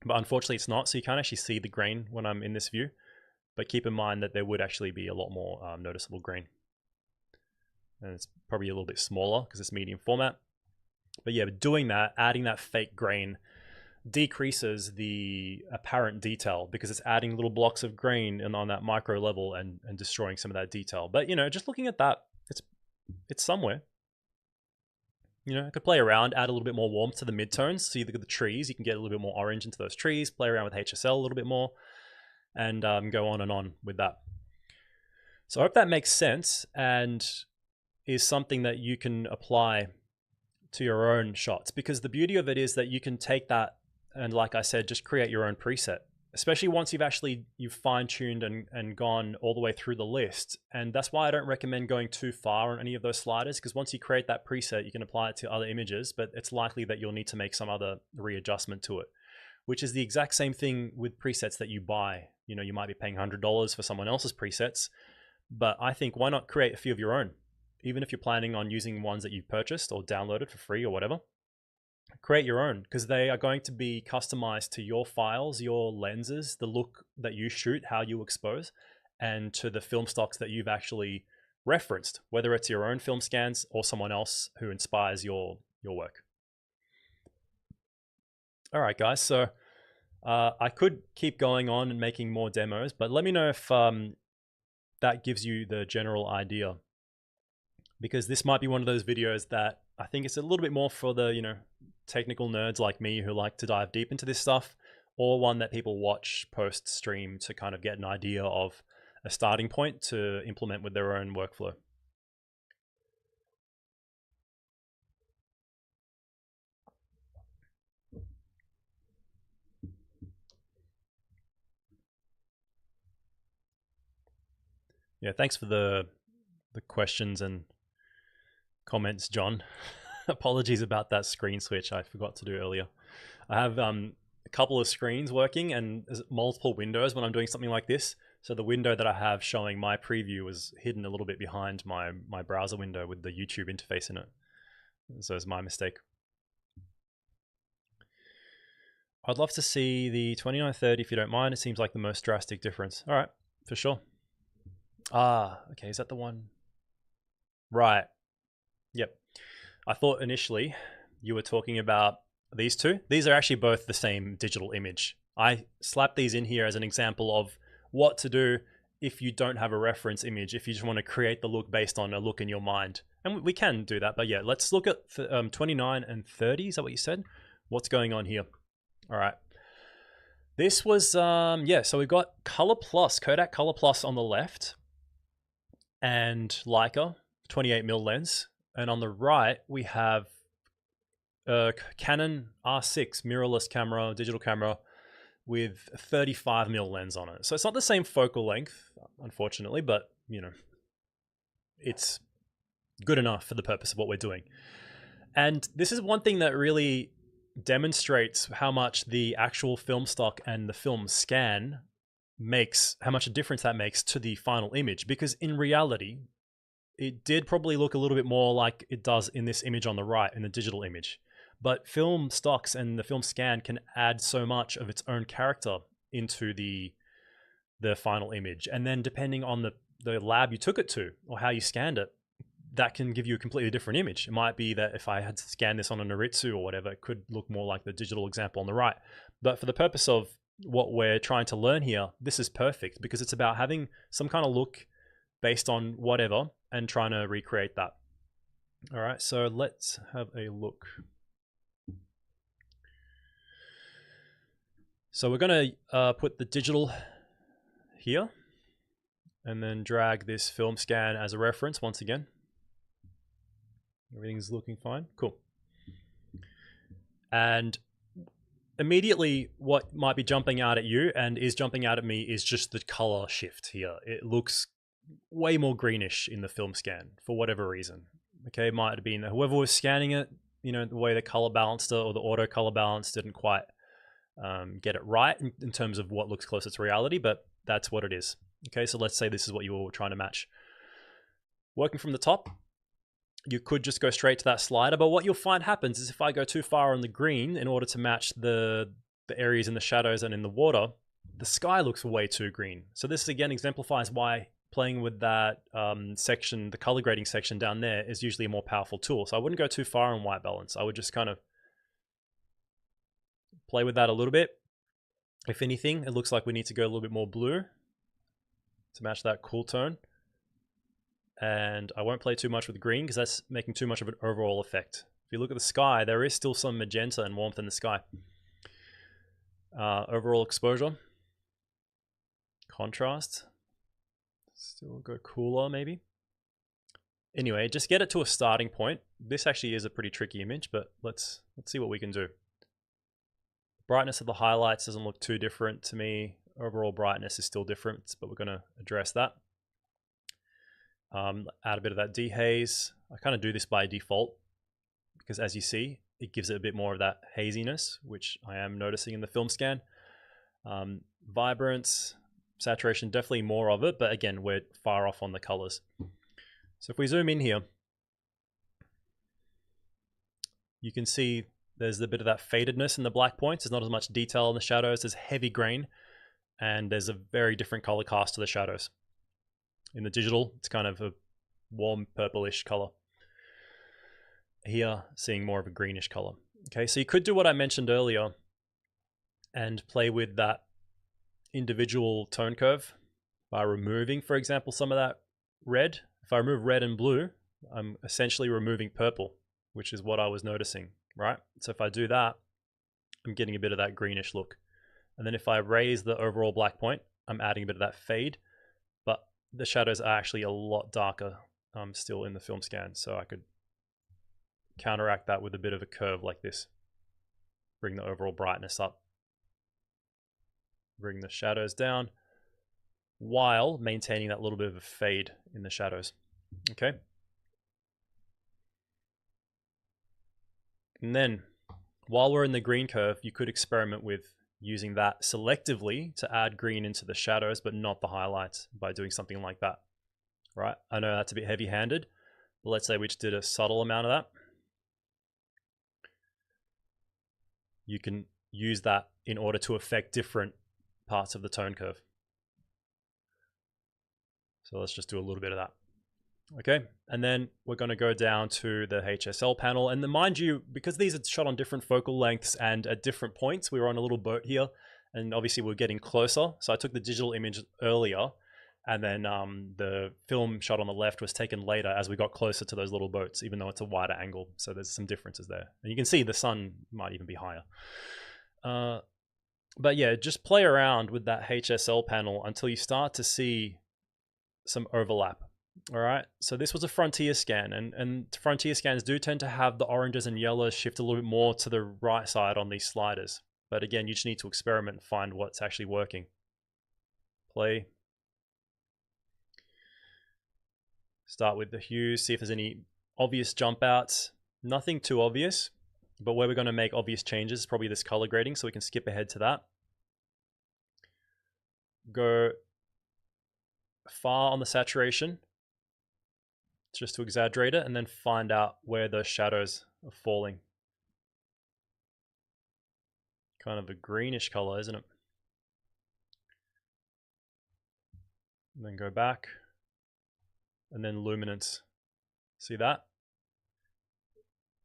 Speaker 1: but unfortunately it's not. So you can't actually see the grain when I'm in this view. But keep in mind that there would actually be a lot more noticeable grain. And it's probably a little bit smaller because it's medium format. But yeah, doing that, adding that fake grain decreases the apparent detail because it's adding little blocks of grain and on that micro level and destroying some of that detail. But, you know, just looking at that, it's somewhere. You know, I could play around, add a little bit more warmth to the midtones. So you look at the trees, you can get a little bit more orange into those trees, play around with HSL a little bit more. And go on with that. So I hope that makes sense and is something that you can apply to your own shots, because the beauty of it is that you can take that and, like I said, just create your own preset, especially once you've fine-tuned and gone all the way through the list. And that's why I don't recommend going too far on any of those sliders, because once you create that preset, you can apply it to other images, but it's likely that you'll need to make some other readjustment to it, which is the exact same thing with presets that you buy. You know, you might be paying $100 for someone else's presets, but I think why not create a few of your own? Even if you're planning on using ones that you've purchased or downloaded for free or whatever, create your own, because they are going to be customized to your files, your lenses, the look that you shoot, how you expose, and to the film stocks that you've actually referenced, whether it's your own film scans or someone else who inspires your work. All right, guys, so I could keep going on and making more demos, but let me know if that gives you the general idea, because this might be one of those videos that I think it's a little bit more for the, you know, technical nerds like me who like to dive deep into this stuff, or one that people watch post stream to kind of get an idea of a starting point to implement with their own workflow. Yeah, thanks for the questions and comments, John. Apologies about that screen switch I forgot to do earlier. I have a couple of screens working and there's multiple windows when I'm doing something like this. So the window that I have showing my preview was hidden a little bit behind my browser window with the YouTube interface in it. So it's my mistake. I'd love to see the 2930 if you don't mind. It seems like the most drastic difference. All right, for sure. Ah, okay, is that the one? Right. Yep. I thought initially you were talking about these two. These are actually both the same digital image. I slapped these in here as an example of what to do if you don't have a reference image, if you just want to create the look based on a look in your mind. And we can do that, but yeah, let's look at 29 and 30. Is that what you said? What's going on here? All right. This was, yeah, so we've got Color Plus, Kodak Color Plus on the left, and Leica 28mm lens. And on the right, we have a Canon R6 mirrorless camera, digital camera with a 35mm lens on it. So it's not the same focal length, unfortunately, but you know, it's good enough for the purpose of what we're doing. And this is one thing that really demonstrates how much the actual film stock and the film scan makes, how much a difference that makes to the final image. Because in reality, it did probably look a little bit more like it does in this image on the right, in the digital image. But film stocks and the film scan can add so much of its own character into the final image. And then depending on the lab you took it to or how you scanned it, that can give you a completely different image. It might be that if I had to scan this on a Noritsu or whatever, it could look more like the digital example on the right. But for the purpose of what we're trying to learn here, this is perfect because it's about having some kind of look based on whatever and trying to recreate that. All right, so let's have a look. So we're going to put the digital here and then drag this film scan as a reference once again. Everything's looking fine. Cool. And immediately what might be jumping out at you and is jumping out at me is just the color shift here. It looks way more greenish in the film scan for whatever reason. Okay, it might have been whoever was scanning it, you know, the way the color balanced it or the auto color balance didn't quite get it right in terms of what looks closer to reality, but that's what it is. Okay, so let's say this is what you were trying to match. Working from the top, you could just go straight to that slider, but what you'll find happens is if I go too far on the green in order to match the areas in the shadows and in the water, the sky looks way too green. So this again exemplifies why playing with that section, the color grading section down there, is usually a more powerful tool. So I wouldn't go too far on white balance. I would just kind of play with that a little bit. If anything, it looks like we need to go a little bit more blue to match that cool tone. And I won't play too much with green because that's making too much of an overall effect. If you look at the sky, there is still some magenta and warmth in the sky. Overall exposure. Contrast. Still go cooler maybe. Anyway, just get it to a starting point. This actually is a pretty tricky image, but let's see what we can do. Brightness of the highlights doesn't look too different to me. Overall brightness is still different, but we're going to address that. Add a bit of that dehaze. I kind of do this by default because as you see, it gives it a bit more of that haziness, which I am noticing in the film scan. Vibrance, saturation, definitely more of it, but again, we're far off on the colors. So if we zoom in here, you can see there's a bit of that fadedness in the black points. There's not as much detail in the shadows. There's heavy grain, and there's a very different color cast to the shadows. In the digital, it's kind of a warm purplish color. Here, seeing more of a greenish color. Okay, so you could do what I mentioned earlier and play with that individual tone curve by removing, for example, some of that red. If I remove red and blue, I'm essentially removing purple, which is what I was noticing, right? So if I do that, I'm getting a bit of that greenish look. And then if I raise the overall black point, I'm adding a bit of that fade, but the shadows are actually a lot darker still in the film scan. So I could counteract that with a bit of a curve like this. Bring the overall brightness up. Bring the shadows down while maintaining that little bit of a fade in the shadows. Okay. And then while we're in the green curve, you could experiment with using that selectively to add green into the shadows, but not the highlights by doing something like that, right? I know that's a bit heavy-handed, but let's say we just did a subtle amount of that. you can use that in order to affect different parts of the tone curve. So let's just do a little bit of that. Okay, and then we're going to go down to the HSL panel. And then mind you, because these are shot on different focal lengths and at different points, we were on a little boat here, and obviously we're getting closer. So I took the digital image earlier, and then the film shot on the left was taken later as we got closer to those little boats, even though it's a wider angle. So there's some differences there. And you can see the sun might even be higher. But yeah, just play around with that HSL panel until you start to see some overlap. All right, so this was a frontier scan, and frontier scans do tend to have the oranges and yellows shift a little bit more to the right side on these sliders. But again, you just need to experiment and find what's actually working. Play. Start with the hues, see if there's any obvious jump outs. Nothing too obvious, but where we're going to make obvious changes is probably this color grading, so we can skip ahead to that. Go far on the saturation, just to exaggerate it, and then find out where those shadows are falling. Kind of a greenish color, isn't it? And then go back, and then luminance. See that?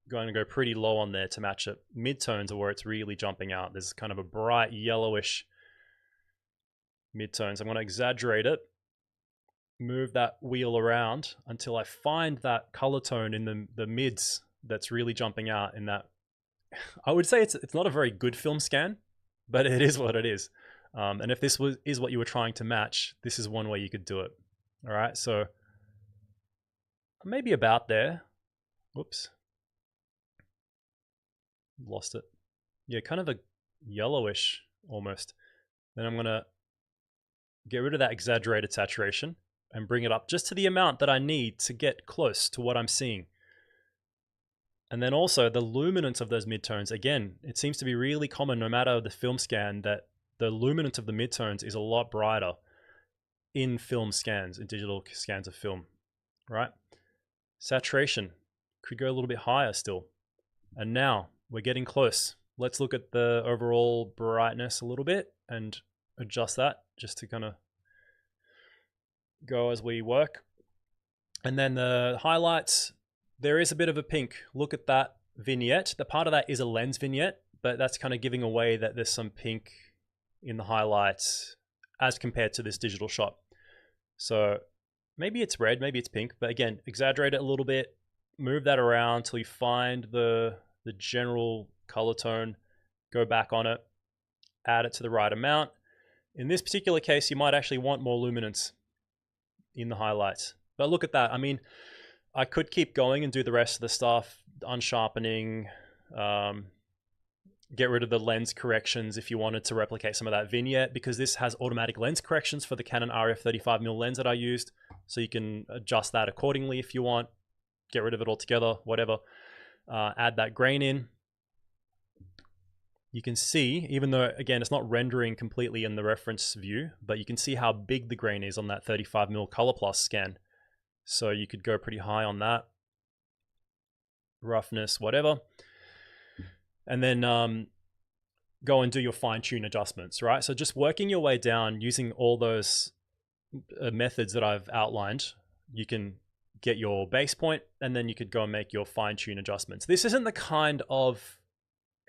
Speaker 1: Going to go pretty low on there to match it. Midtones are where it's really jumping out. There's kind of a bright yellowish midtones. I'm going to exaggerate it, move that wheel around until I find that color tone in the mids that's really jumping out in that. I would say it's not a very good film scan, but it is what it is. And if this is what you were trying to match, this is one way you could do it. All right, so maybe about there. Whoops. Lost it. Yeah, kind of a yellowish almost. Then I'm going to get rid of that exaggerated saturation and bring it up just to the amount that I need to get close to what I'm seeing. And then also the luminance of those midtones. Again, it seems to be really common no matter the film scan that the luminance of the midtones is a lot brighter in film scans, in digital scans of film, right? Saturation could go a little bit higher still. And now we're getting close. Let's look at the overall brightness a little bit and adjust that just to kind of go as we work. And then the highlights, there is a bit of a pink. Look at that vignette. The part of that is a lens vignette, but that's kind of giving away that there's some pink in the highlights as compared to this digital shot. So maybe it's red, maybe it's pink, but again, exaggerate it a little bit, move that around till you find the general color tone, go back on it, add it to the right amount. In this particular case, you might actually want more luminance in the highlights. But look at that. I mean, I could keep going and do the rest of the stuff, unsharpening, get rid of the lens corrections if you wanted to replicate some of that vignette, because this has automatic lens corrections for the Canon RF 35mm lens that I used. So you can adjust that accordingly if you want, get rid of it altogether, whatever. Add that grain in. You can see, even though, again, it's not rendering completely in the reference view, but you can see how big the grain is on that 35mm Color Plus scan. So you could go pretty high on that. Roughness, whatever. And then go and do your fine-tune adjustments, right? So just working your way down using all those methods that I've outlined, you can get your base point, and then you could go and make your fine-tune adjustments. This isn't the kind of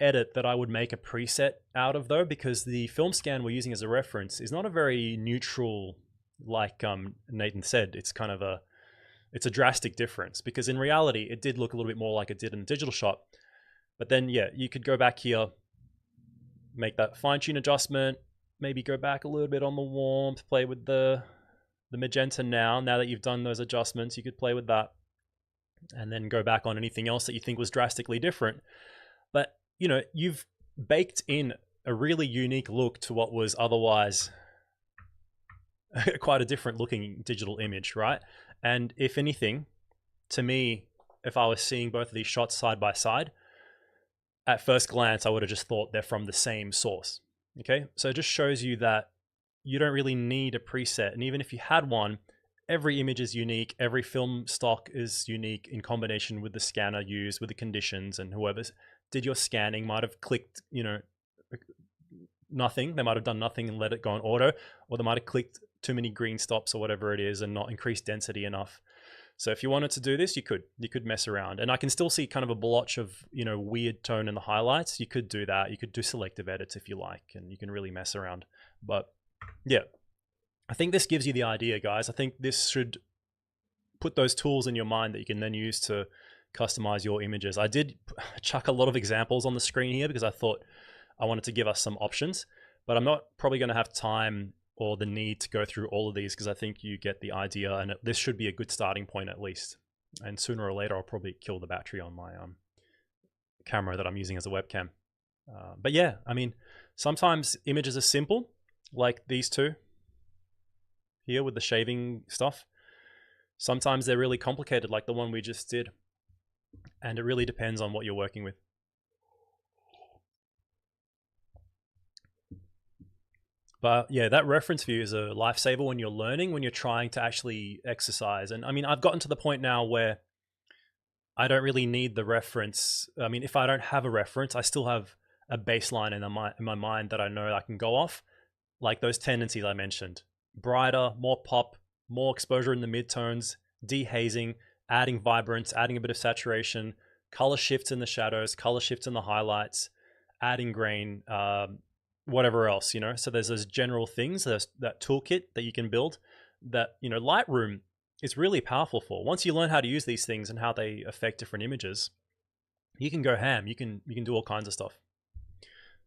Speaker 1: edit that I would make a preset out of, though, because the film scan we're using as a reference is not a very neutral, like Nathan said. It's kind of it's a drastic difference, because in reality, it did look a little bit more like it did in the digital shot. But then, yeah, you could go back here, make that fine-tune adjustment, maybe go back a little bit on the warmth, play with the magenta now that you've done those adjustments, you could play with that, and then go back on anything else that you think was drastically different. But, you know, you've baked in a really unique look to what was otherwise quite a different looking digital image, right? And if anything, to me, if I was seeing both of these shots side by side, at first glance, I would have just thought they're from the same source. Okay, so it just shows you that you don't really need a preset. And even if you had one, every image is unique. Every film stock is unique in combination with the scanner used, with the conditions and whoever's did your scanning, might have clicked, nothing. They might have done nothing and let it go on auto, or they might have clicked too many green stops or whatever it is and not increased density enough. So if you wanted to do this, you could mess around, and I can still see kind of a blotch of weird tone in the highlights. You could do that. You could do selective edits if you like, and you can really mess around. But yeah, I think this gives you the idea, guys. I think this should put those tools in your mind that you can then use to customize your images. I did chuck a lot of examples on the screen here because I thought I wanted to give us some options, but I'm not probably going to have time or the need to go through all of these because I think you get the idea, and this should be a good starting point at least. And sooner or later, I'll probably kill the battery on my camera that I'm using as a webcam. But yeah, I mean, sometimes images are simple, like these two here with the shaving stuff. Sometimes they're really complicated, like the one we just did. And it really depends on what you're working with. But yeah, that reference view is a lifesaver when you're learning, when you're trying to actually exercise. And I mean, I've gotten to the point now where I don't really need the reference. I mean, if I don't have a reference, I still have a baseline in my mind that I know I can go off, like those tendencies I mentioned. Brighter, more pop, more exposure in the midtones, dehazing, adding vibrance, adding a bit of saturation, color shifts in the shadows, color shifts in the highlights, adding grain, whatever else, So there's those general things, there's that toolkit that you can build that, Lightroom is really powerful for. Once you learn how to use these things and how they affect different images, you can go ham. You can do all kinds of stuff.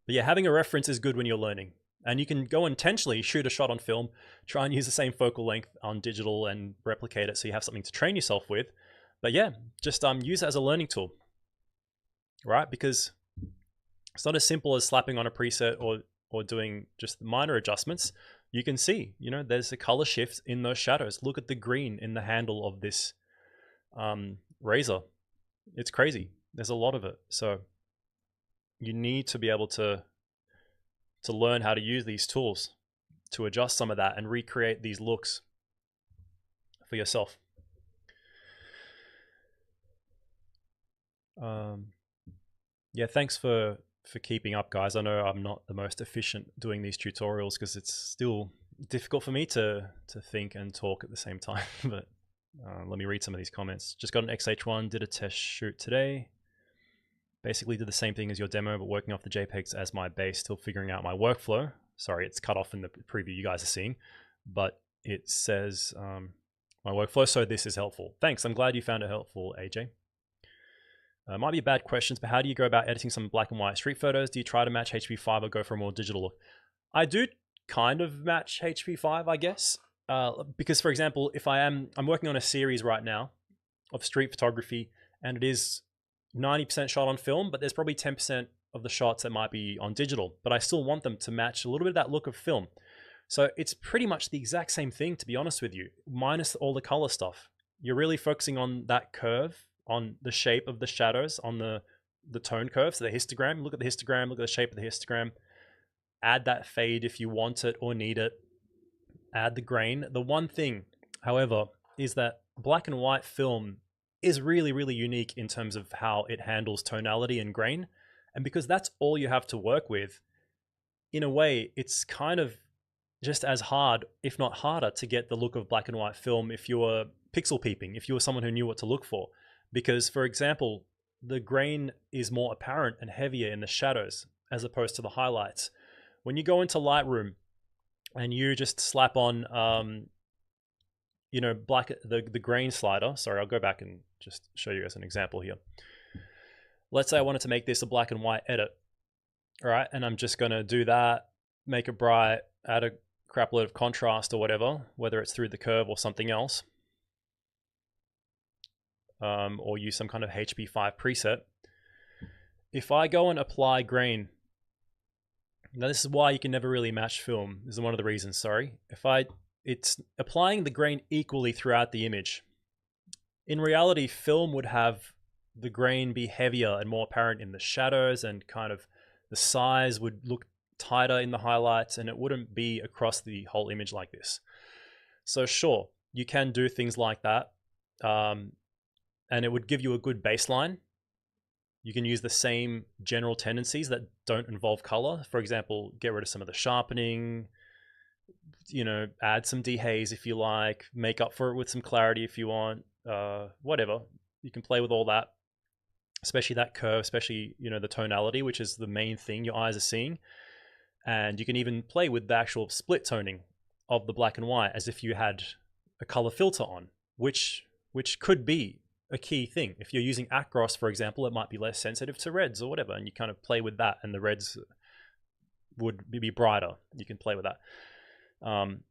Speaker 1: But yeah, having a reference is good when you're learning. And you can go intentionally shoot a shot on film, try and use the same focal length on digital and replicate it so you have something to train yourself with. But yeah, just use it as a learning tool, right? Because it's not as simple as slapping on a preset or doing just minor adjustments. You can see, there's a color shift in those shadows. Look at the green in the handle of this razor. It's crazy. There's a lot of it. So you need to be able to learn how to use these tools to adjust some of that and recreate these looks for yourself. Yeah, thanks for keeping up, guys. I know I'm not the most efficient doing these tutorials because it's still difficult for me to think and talk at the same time. But let me read some of these comments. Just got an XH1, did a test shoot today. Basically did the same thing as your demo, but working off the JPEGs as my base, still figuring out my workflow. Sorry, it's cut off in the preview you guys are seeing, but it says my workflow, so this is helpful. Thanks, I'm glad you found it helpful, AJ. Might be bad questions, but how do you go about editing some black and white street photos? Do you try to match HP5 or go for a more digital look? I do kind of match HP5, I guess, because for example, if I'm working on a series right now of street photography, and it is 90% shot on film, but there's probably 10% of the shots that might be on digital, but I still want them to match a little bit of that look of film. So it's pretty much the exact same thing, to be honest with you, minus all the color stuff. You're really focusing on that curve, on the shape of the shadows, on the tone curve, so the histogram. Look at the histogram, look at the shape of the histogram. Add that fade if you want it or need it. Add the grain. The one thing, however, is that black and white film is really, really unique in terms of how it handles tonality and grain. And because that's all you have to work with, in a way, it's kind of just as hard, if not harder, to get the look of black and white film if you were pixel peeping, if you were someone who knew what to look for. Because, for example, the grain is more apparent and heavier in the shadows as opposed to the highlights. When you go into Lightroom and you just slap on the grain slider. Sorry, I'll go back and just show you as an example here. Let's say I wanted to make this a black and white edit. All right, and I'm just gonna do that, make it bright, add a crap load of contrast or whatever, whether it's through the curve or something else, or use some kind of HP5 preset. If I go and apply grain, now this is why you can never really match film. This is one of the reasons, sorry. It's applying the grain equally throughout the image. In reality, film would have the grain be heavier and more apparent in the shadows, and kind of the size would look tighter in the highlights, and it wouldn't be across the whole image like this. So sure, you can do things like that, and it would give you a good baseline. You can use the same general tendencies that don't involve color. For example, get rid of some of the sharpening, add some dehaze if you like, make up for it with some clarity if you want, whatever. You can play with all that, especially that curve, especially, the tonality, which is the main thing your eyes are seeing. And you can even play with the actual split toning of the black and white as if you had a color filter on, which could be a key thing. If you're using Acros, for example, it might be less sensitive to reds or whatever, and you kind of play with that, and the reds would be brighter. You can play with that.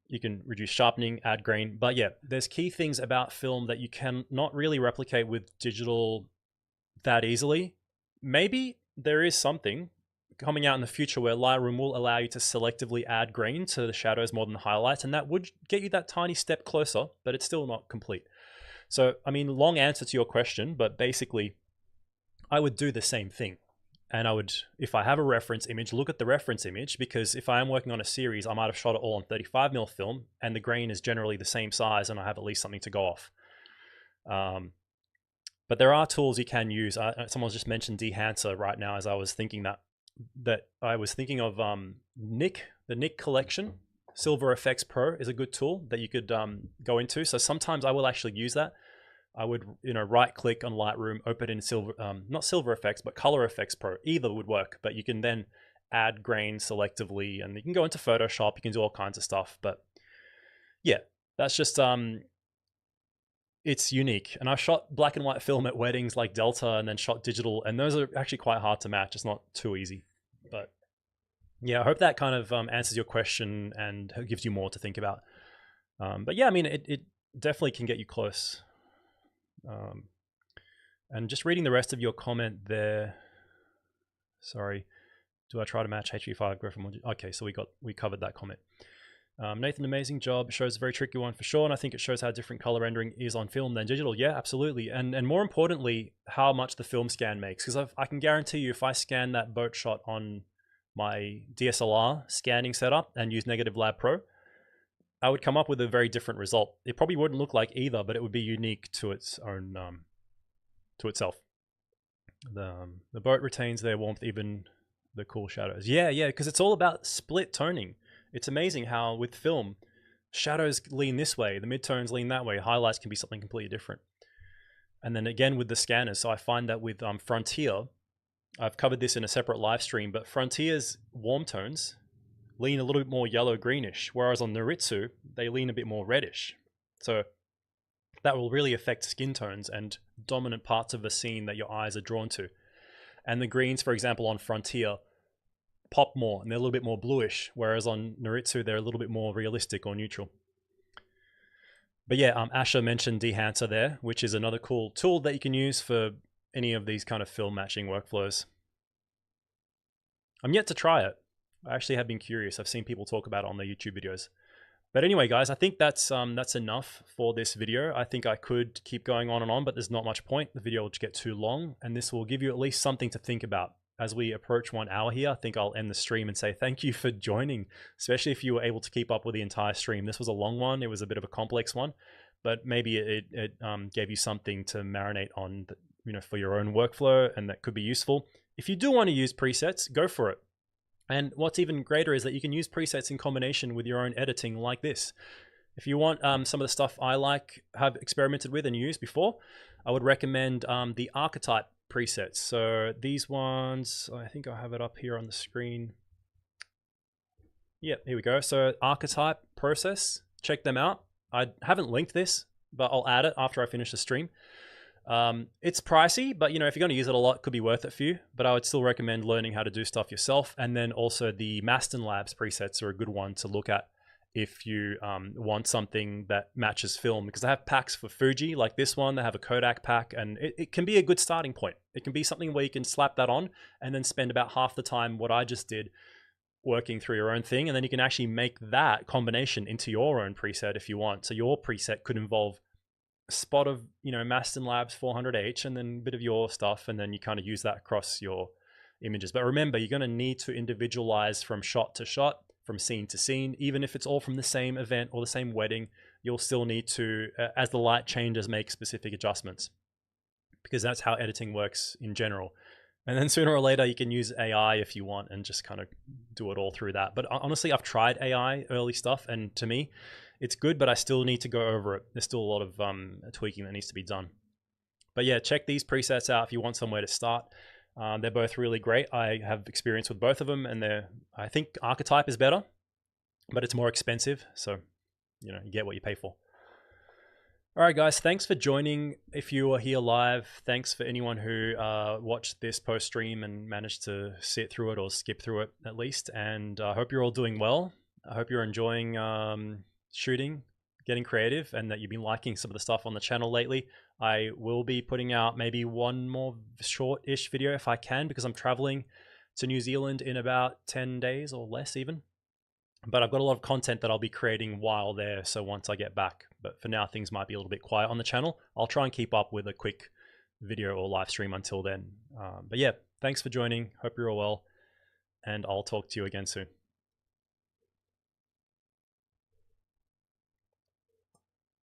Speaker 1: You can reduce sharpening, add grain. But yeah, there's key things about film that you can not really replicate with digital that easily. Maybe there is something coming out in the future where Lightroom will allow you to selectively add grain to the shadows more than the highlights, and that would get you that tiny step closer, but it's still not complete. So, I mean, long answer to your question, but basically, I would do the same thing. And I would, if I have a reference image, look at the reference image, because if I am working on a series, I might have shot it all on 35mm film, and the grain is generally the same size, and I have at least something to go off. But there are tools you can use. Someone's just mentioned Dehancer right now as I was thinking that I was thinking of the Nik collection. Silver Effects Pro is a good tool that you could go into. So sometimes I will actually use that. I would, right click on Lightroom, open it in not Silver Effects, but Color Effects Pro. Either would work, but you can then add grain selectively, and you can go into Photoshop. You can do all kinds of stuff. But yeah, that's just it's unique. And I've shot black and white film at weddings like Delta, and then shot digital, and those are actually quite hard to match. It's not too easy. But yeah, I hope that kind of answers your question and gives you more to think about. But yeah, I mean, it definitely can get you close. And just reading the rest of your comment there. Sorry, do I try to match H.E.5 growth from? Okay, so we covered that comment. Nathan, amazing job. Shows a very tricky one for sure, and I think it shows how different color rendering is on film than digital. Yeah, absolutely, and more importantly, how much the film scan makes. Because I can guarantee you, if I scan that boat shot on my DSLR scanning setup and use Negative Lab Pro, I would come up with a very different result. It probably wouldn't look like either, but it would be unique to its own, to itself. The boat retains their warmth, even the cool shadows. Yeah, because it's all about split toning. It's amazing how with film, shadows lean this way, the midtones lean that way, highlights can be something completely different. And then again with the scanners, so I find that with Frontier, I've covered this in a separate live stream, but Frontier's warm tones lean a little bit more yellow-greenish, whereas on Noritsu, they lean a bit more reddish. So that will really affect skin tones and dominant parts of a scene that your eyes are drawn to. And the greens, for example, on Frontier, pop more, and they're a little bit more bluish, whereas on Noritsu, they're a little bit more realistic or neutral. But yeah, Asha mentioned Dehancer there, which is another cool tool that you can use for any of these kind of film matching workflows. I'm yet to try it. I actually have been curious. I've seen people talk about it on their YouTube videos. But anyway, guys, I think that's enough for this video. I think I could keep going on and on, but there's not much point. The video will just get too long, and this will give you at least something to think about. As we approach 1 hour here, I think I'll end the stream and say thank you for joining, especially if you were able to keep up with the entire stream. This was a long one. It was a bit of a complex one, but maybe it gave you something to marinate on, for your own workflow, and that could be useful. If you do want to use presets, go for it. And what's even greater is that you can use presets in combination with your own editing like this. If you want some of the stuff I have experimented with and used before, I would recommend the archetype presets. So these ones, I think I have it up here on the screen. Yeah, here we go. So archetype process, check them out. I haven't linked this, but I'll add it after I finish the stream. It's pricey, but if you're going to use it a lot, it could be worth it for you. But I would still recommend learning how to do stuff yourself. And then also the Maston Labs presets are a good one to look at if you want something that matches film, because they have packs for Fuji like this one. They have a Kodak pack, and it can be a good starting point. It can be something where you can slap that on and then spend about half the time what I just did working through your own thing, and then you can actually make that combination into your own preset if you want. So your preset could involve a spot of Maston Labs 400H and then a bit of your stuff, and then you kind of use that across your images. But remember, you're going to need to individualize from shot to shot, from scene to scene. Even if it's all from the same event or the same wedding, you'll still need to, as the light changes, make specific adjustments, because that's how editing works in general. And then sooner or later, you can use AI if you want and just kind of do it all through that. But honestly, I've tried AI early stuff, and to me, it's good, but I still need to go over it. There's still a lot of tweaking that needs to be done. But yeah, check these presets out if you want somewhere to start. They're both really great. I have experience with both of them, and I think Archetype is better, but it's more expensive. So, you get what you pay for. All right, guys, thanks for joining. If you are here live, thanks for anyone who watched this post stream and managed to sit through it or skip through it at least. And I hope you're all doing well. I hope you're enjoying shooting, getting creative, and that you've been liking some of the stuff on the channel lately. I will be putting out maybe one more short-ish video if I can, because I'm traveling to New Zealand in about 10 days or less even. But I've got a lot of content that I'll be creating while there, so once I get back. But for now, things might be a little bit quiet on the channel. I'll try and keep up with a quick video or live stream until then. But yeah, thanks for joining. Hope you're all well, and I'll talk to you again soon.